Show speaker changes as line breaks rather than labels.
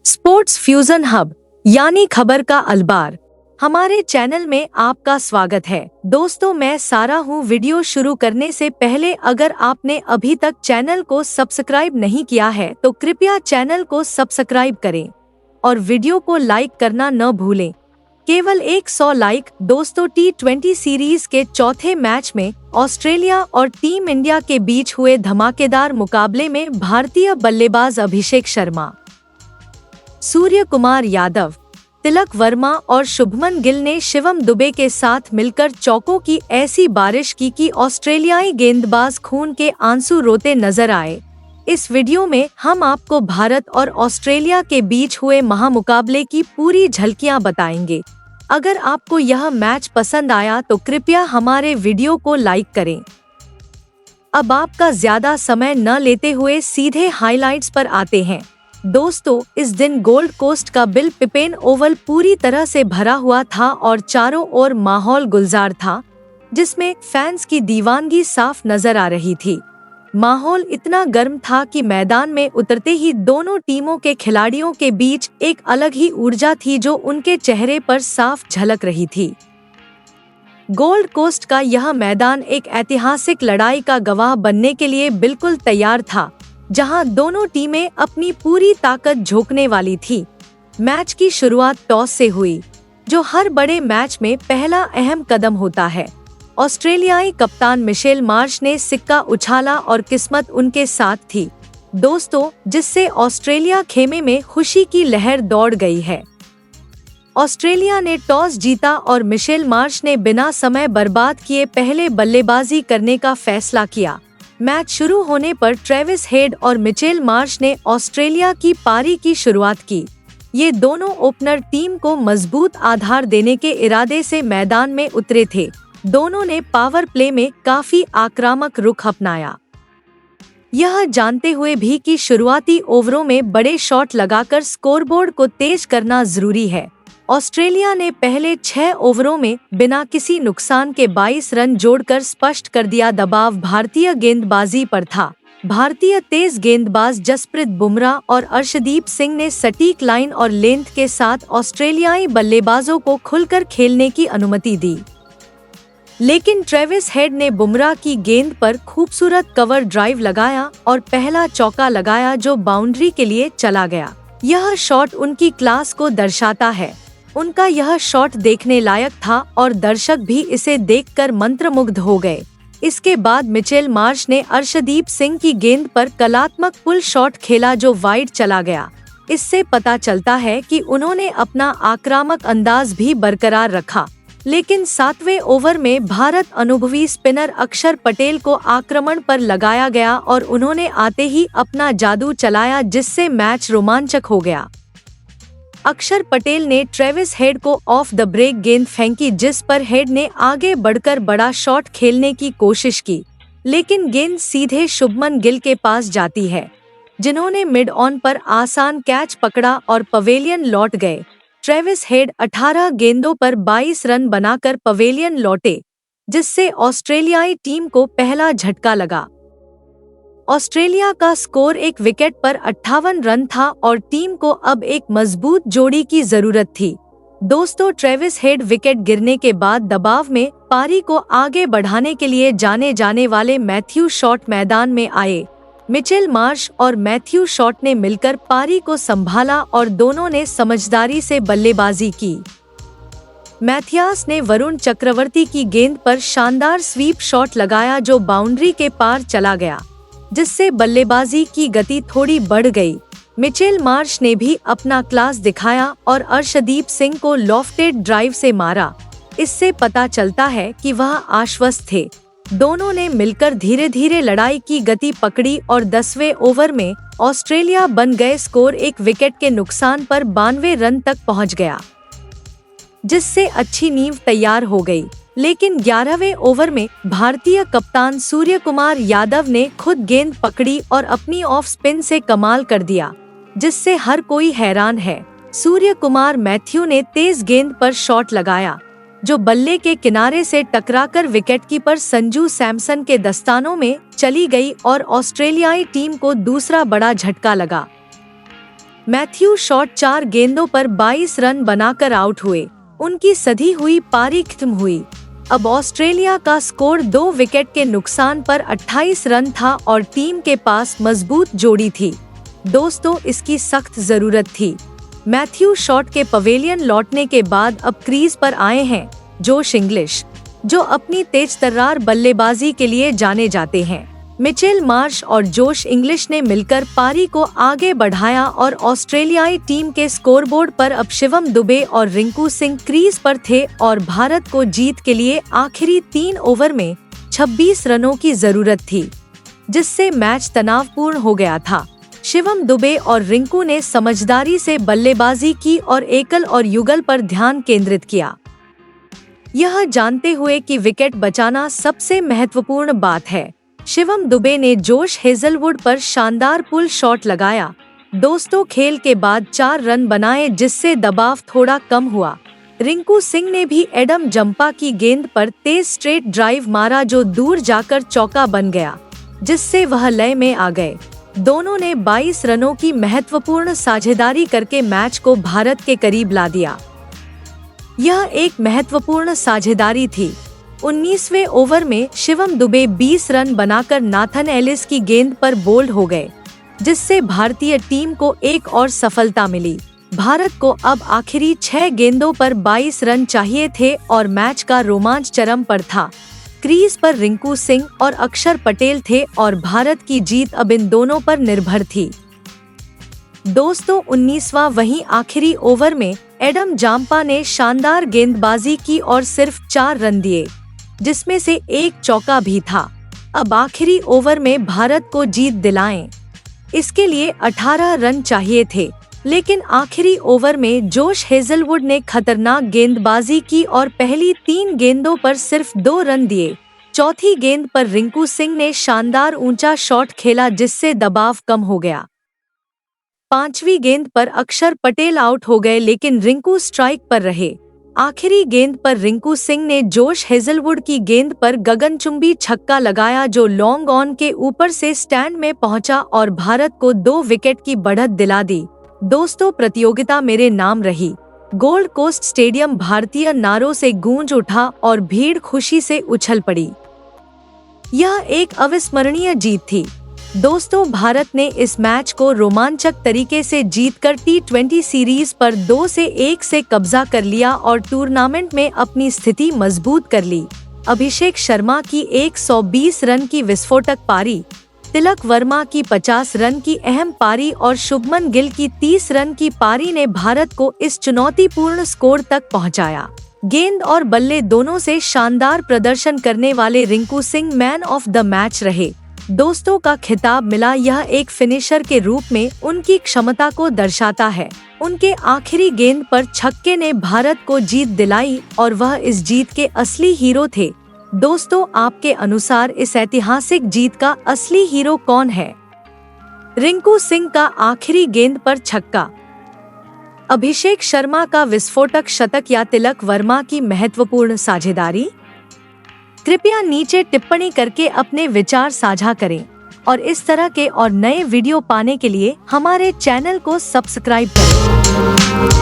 Sports fusion hub यानी खबर का अलबार, हमारे चैनल में आपका स्वागत है। दोस्तों, मैं सारा हूँ। वीडियो शुरू करने से पहले अगर आपने अभी तक चैनल को सब्सक्राइब नहीं किया है तो कृपया चैनल को सब्सक्राइब करें और वीडियो को लाइक करना न भूलें। केवल 100 लाइक। दोस्तों, T20 सीरीज के चौथे मैच में ऑस्ट्रेलिया और टीम इंडिया के बीच हुए धमाकेदार मुकाबले में भारतीय बल्लेबाज अभिषेक शर्मा, सूर्य कुमार यादव, तिलक वर्मा और शुभमन गिल ने शिवम दुबे के साथ मिलकर चौकों की ऐसी बारिश की कि ऑस्ट्रेलियाई गेंदबाज खून के आंसू रोते नजर आए। इस वीडियो में हम आपको भारत और ऑस्ट्रेलिया के बीच हुए महामुकाबले की पूरी झलकियां बताएंगे। अगर आपको यह मैच पसंद आया तो कृपया हमारे वीडियो को लाइक करें। अब आपका ज्यादा समय न लेते हुए सीधे हाइलाइट्स पर आते हैं। दोस्तों, इस दिन गोल्ड कोस्ट का बिल पिपेन ओवल पूरी तरह से भरा हुआ था और चारों ओर माहौल गुलजार था, जिसमें फैंस की दीवानगी साफ नजर आ रही थी। माहौल इतना गर्म था कि मैदान में उतरते ही दोनों टीमों के खिलाड़ियों के बीच एक अलग ही ऊर्जा थी जो उनके चेहरे पर साफ झलक रही थी। गोल्ड कोस्ट का यह मैदान एक ऐतिहासिक लड़ाई का गवाह बनने के लिए बिल्कुल तैयार था, जहां दोनों टीमें अपनी पूरी ताकत झोंकने वाली थी। मैच की शुरुआत टॉस से हुई, जो हर बड़े मैच में पहला अहम कदम होता है। ऑस्ट्रेलियाई कप्तान मिशेल मार्श ने सिक्का उछाला और किस्मत उनके साथ थी, दोस्तों, जिससे ऑस्ट्रेलिया खेमे में खुशी की लहर दौड़ गई है। ऑस्ट्रेलिया ने टॉस जीता और मिशेल मार्श ने बिना समय बर्बाद किए पहले बल्लेबाजी करने का फैसला किया। मैच शुरू होने पर ट्रेविस हेड और मिचेल मार्श ने ऑस्ट्रेलिया की पारी की शुरुआत की। ये दोनों ओपनर टीम को मजबूत आधार देने के इरादे से मैदान में उतरे थे। दोनों ने पावर प्ले में काफी आक्रामक रुख अपनाया, यह जानते हुए भी कि शुरुआती ओवरों में बड़े शॉट लगाकर स्कोरबोर्ड को तेज करना जरूरी है। ऑस्ट्रेलिया ने पहले 6 ओवरों में बिना किसी नुकसान के 22 रन जोड़कर स्पष्ट कर दिया दबाव भारतीय गेंदबाजी पर था। भारतीय तेज गेंदबाज जसप्रीत बुमराह और अर्शदीप सिंह ने सटीक लाइन और लेंथ के साथ ऑस्ट्रेलियाई बल्लेबाजों को खुलकर खेलने की अनुमति दी, लेकिन ट्रेविस हेड ने बुमराह की गेंद पर खूबसूरत कवर ड्राइव लगाया और पहला चौका लगाया जो बाउंड्री के लिए चला गया। यह शॉट उनकी क्लास को दर्शाता है। उनका यह शॉट देखने लायक था और दर्शक भी इसे देखकर मंत्रमुग्ध हो गए। इसके बाद मिचेल मार्श ने अर्शदीप सिंह की गेंद पर कलात्मक पुल शॉट खेला जो वाइड चला गया। इससे पता चलता है कि उन्होंने अपना आक्रामक अंदाज भी बरकरार रखा, लेकिन 7वें ओवर में भारत अनुभवी स्पिनर अक्षर पटेल को आक्रमण पर लगाया गया और उन्होंने आते ही अपना जादू चलाया, जिससे मैच रोमांचक हो गया। अक्षर पटेल ने ट्रेविस हेड को ऑफ द ब्रेक गेंद फेंकी, जिस पर हेड ने आगे बढ़कर बड़ा शॉट खेलने की कोशिश की, लेकिन गेंद सीधे शुभमन गिल के पास जाती है, जिन्होंने मिड ऑन पर आसान कैच पकड़ा और पवेलियन लौट गए। ट्रेविस हेड 18 गेंदों पर 22 रन बनाकर पवेलियन लौटे, जिससे ऑस्ट्रेलियाई टीम को पहला झटका लगा। ऑस्ट्रेलिया का स्कोर एक विकेट पर 58 रन था और टीम को अब एक मजबूत जोड़ी की जरूरत थी। दोस्तों, ट्रेविस हेड विकेट गिरने के बाद दबाव में पारी को आगे बढ़ाने के लिए जाने वाले मैथ्यू शॉट मैदान में आए। मिचेल मार्श और मैथ्यू शॉट ने मिलकर पारी को संभाला और दोनों ने समझदारी से बल्लेबाजी की। मैथियास ने वरुण चक्रवर्ती की गेंद पर शानदार स्वीप शॉट लगाया जो बाउंड्री के पार चला गया, जिससे बल्लेबाजी की गति थोड़ी बढ़ गई। मिचेल मार्श ने भी अपना क्लास दिखाया और अर्शदीप सिंह को लॉफ्टेड ड्राइव से मारा। इससे पता चलता है कि वह आश्वस्त थे। दोनों ने मिलकर धीरे धीरे लड़ाई की गति पकड़ी और 10वें ओवर में ऑस्ट्रेलिया बन गए स्कोर एक विकेट के नुकसान पर 92 रन तक पहुंच गया, जिससे अच्छी नींव तैयार हो गई। लेकिन 11वें ओवर में भारतीय कप्तान सूर्य कुमार यादव ने खुद गेंद पकड़ी और अपनी ऑफ स्पिन से कमाल कर दिया, जिससे हर कोई हैरान है। सूर्य कुमार मैथ्यू ने तेज गेंद पर शॉट लगाया, जो बल्ले के किनारे से टकराकर विकेटकीपर संजू सैमसन के दस्तानों में चली गई और ऑस्ट्रेलियाई टीम को दूसरा बड़ा झटका लगा। मैथ्यू शॉट 4 गेंदों पर 22 रन बनाकर आउट हुए। उनकी सधी हुई पारी खत्म हुई। अब ऑस्ट्रेलिया का स्कोर 2 विकेट के नुकसान पर 28 रन था और टीम के पास मजबूत जोड़ी थी। दोस्तों, इसकी सख्त जरूरत थी। मैथ्यू शॉट के पवेलियन लौटने के बाद अब क्रीज पर आए हैं जोश इंग्लिश, जो अपनी तेज तर्रार बल्लेबाजी के लिए जाने जाते हैं। मिचेल मार्श और जोश इंग्लिश ने मिलकर पारी को आगे बढ़ाया और ऑस्ट्रेलियाई टीम के स्कोरबोर्ड पर अब शिवम दुबे और रिंकू सिंह क्रीज पर थे और भारत को जीत के लिए आखिरी 3 ओवर में 26 रनों की जरूरत थी, जिससे मैच तनावपूर्ण हो गया था। शिवम दुबे और रिंकू ने समझदारी से बल्लेबाजी की और एकल और युगल पर ध्यान केंद्रित किया, यह जानते हुए कि विकेट बचाना सबसे महत्वपूर्ण बात है। शिवम दुबे ने जोश हेजलवुड पर शानदार पुल शॉट लगाया। दोस्तों, खेल के बाद 4 रन बनाए, जिससे दबाव थोड़ा कम हुआ। रिंकू सिंह ने भी एडम जंपा की गेंद पर तेज स्ट्रेट ड्राइव मारा, जो दूर जाकर चौका बन गया, जिससे वह लय में आ गए। दोनों ने 22 रनों की महत्वपूर्ण साझेदारी करके मैच को भारत के करीब ला दिया। यह एक महत्वपूर्ण साझेदारी थी। 19वें ओवर में शिवम दुबे 20 रन बनाकर नाथन एलिस की गेंद पर बोल्ड हो गए, जिससे भारतीय टीम को एक और सफलता मिली। भारत को अब आखिरी 6 गेंदों पर 22 रन चाहिए थे और मैच का रोमांच चरम पर था। क्रीज पर रिंकू सिंह और अक्षर पटेल थे और भारत की जीत अब इन दोनों पर निर्भर थी। दोस्तों, 19वां वहीं आखिरी ओवर में एडम जाम्पा ने शानदार गेंदबाजी की और सिर्फ 4 रन दिए, जिसमें से एक चौका भी था। अब आखिरी ओवर में भारत को जीत दिलाएं, इसके लिए 18 रन चाहिए थे, लेकिन आखिरी ओवर में जोश हेजलवुड ने खतरनाक गेंदबाजी की और पहली 3 गेंदों पर सिर्फ 2 रन दिए। चौथी गेंद पर रिंकू सिंह ने शानदार ऊंचा शॉट खेला, जिससे दबाव कम हो गया। 5वीं गेंद पर अक्षर पटेल आउट हो गए, लेकिन रिंकू स्ट्राइक पर रहे। आखिरी गेंद पर रिंकू सिंह ने जोश हेजलवुड की गेंद पर गगनचुंबी छक्का लगाया, जो लॉन्ग ऑन के ऊपर से स्टैंड में पहुंचा और भारत को 2 विकेट की बढ़त दिला दी। दोस्तों, प्रतियोगिता मेरे नाम रही। गोल्ड कोस्ट स्टेडियम भारतीय नारों से गूंज उठा और भीड़ खुशी से उछल पड़ी। यह एक अविस्मरणीय जीत थी। दोस्तों, भारत ने इस मैच को रोमांचक तरीके से जीतकर T20 सीरीज पर 2-1 से कब्जा कर लिया और टूर्नामेंट में अपनी स्थिति मजबूत कर ली। अभिषेक शर्मा की 120 रन की विस्फोटक पारी, तिलक वर्मा की 50 रन की अहम पारी और शुभमन गिल की 30 रन की पारी ने भारत को इस चुनौतीपूर्ण स्कोर तक पहुंचाया। गेंद और बल्ले दोनों से शानदार प्रदर्शन करने वाले Rinku Singh man of the match रहे। दोस्तों का खिताब मिला, यह एक फिनिशर के रूप में उनकी क्षमता को दर्शाता है। उनके आखिरी गेंद पर छक्के ने भारत को जीत दिलाई और वह इस जीत के असली हीरो थे। दोस्तों, आपके अनुसार इस ऐतिहासिक जीत का असली हीरो कौन है? रिंकू सिंह का आखिरी गेंद पर छक्का, अभिषेक शर्मा का विस्फोटक शतक या तिलक वर्मा की महत्वपूर्ण साझेदारी? कृपया नीचे टिप्पणी करके अपने विचार साझा करें और इस तरह के और नए वीडियो पाने के लिए हमारे चैनल को सब्सक्राइब करें।